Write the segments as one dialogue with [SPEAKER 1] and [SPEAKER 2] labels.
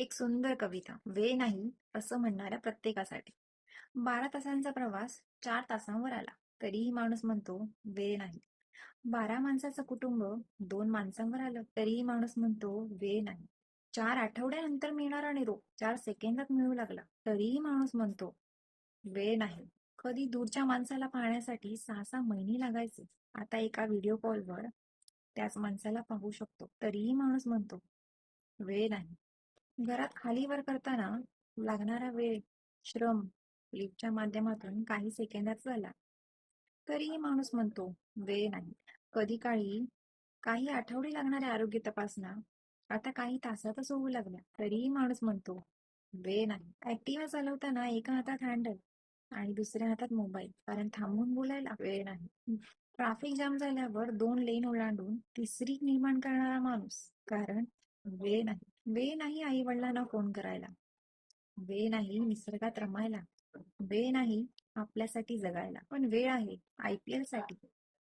[SPEAKER 1] एक सुंदर कविता. वेळ नाही असं म्हणणाऱ्या प्रत्येकासाठी. 12 तासांचा प्रवास 4 तासांवर आला, तरीही माणूस म्हणतो वेळ नाही. 12 माणसाचं कुटुंब 2 माणसांवर आलं, तरीही माणूस म्हणतो वेळ नाही. 4 आठवड्यानंतर मिळणारा निरोप 4 सेकंदात मिळू लागला, तरीही माणूस म्हणतो वेळ नाही. कधी दूरच्या माणसाला पाहण्यासाठी 6 6 महिने लागायचे. आता एका व्हिडिओ कॉलवर त्याच माणसाला पाहू शकतो, तरीही माणूस म्हणतो वेळ नाही. घरात खाली वर करताना लागणारा वेळ, श्रम लिफ्टच्या माध्यमातून काही सेकंदात झाला, तरीही माणूस म्हणतो वेळ नाही. कधी काळी काही आठवडे लागणाऱ्या आरोग्य तपासण्या आता काही तासातच होऊ लागल्या, तरीही माणूस म्हणतो वेळ नाही. ऍक्टिव्हा चालवताना एका हातात हँडल आणि दुसऱ्या हातात मोबाईल, कारण थांबून बोलायला वेळ नाही. ट्रॅफिक जाम झाल्यावर 2 लेन ओलांडून तिसरी निर्माण करणारा माणूस, कारण वेळ नाही. वेळ नाही आई वडिलांना फोन करायला, वेळ नाही निसर्गात रमायला, वेळ नाही आपल्यासाठी जगायला. पण वेळ आहे IPL साठी,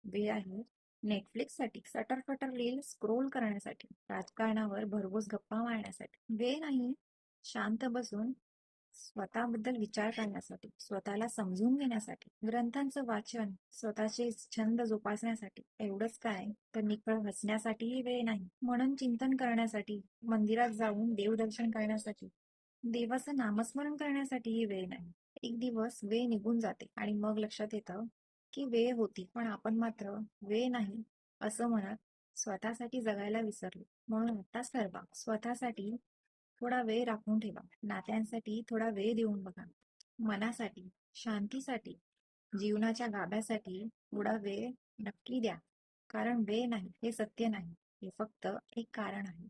[SPEAKER 1] वेळ आहे नेटफ्लिक्स साठी, सटरफटर रील स्क्रोल करण्यासाठी, राजकारणावर भरघोस गप्पा मारण्यासाठी. वेळ नाही शांत बसून स्वतःबद्दल विचार करण्यासाठी, स्वतःला समजून घेण्यासाठी, ग्रंथांचं वाचन, स्वतःचे छंद जोपासण्यासाठी. एवढंच काय तर निखळ हसण्यासाठीही वेळ नाही. म्हणून चिंतन करण्यासाठी, मंदिरात जाऊन देवदर्शन करण्यासाठी, देवाचं नामस्मरण करण्यासाठीही वेळ नाही. एक दिवस वेळ निघून जाते आणि मग लक्षात येतं की वेळ होती, पण आपण मात्र वेळ नाही असं म्हणत स्वतःसाठी जगायला विसरलो. म्हणून आत्ताच ठरवा, स्वतःसाठी थोडा वेळ राखून ठेवा. नात्यांसाठी थोडा वेळ देऊन बघा. मनासाठी, शांतीसाठी, जीवनाच्या गाभ्यासाठी थोडा वेळ नक्की द्या. कारण वेळ नाही हे सत्य नाही, हे फक्त एक कारण आहे.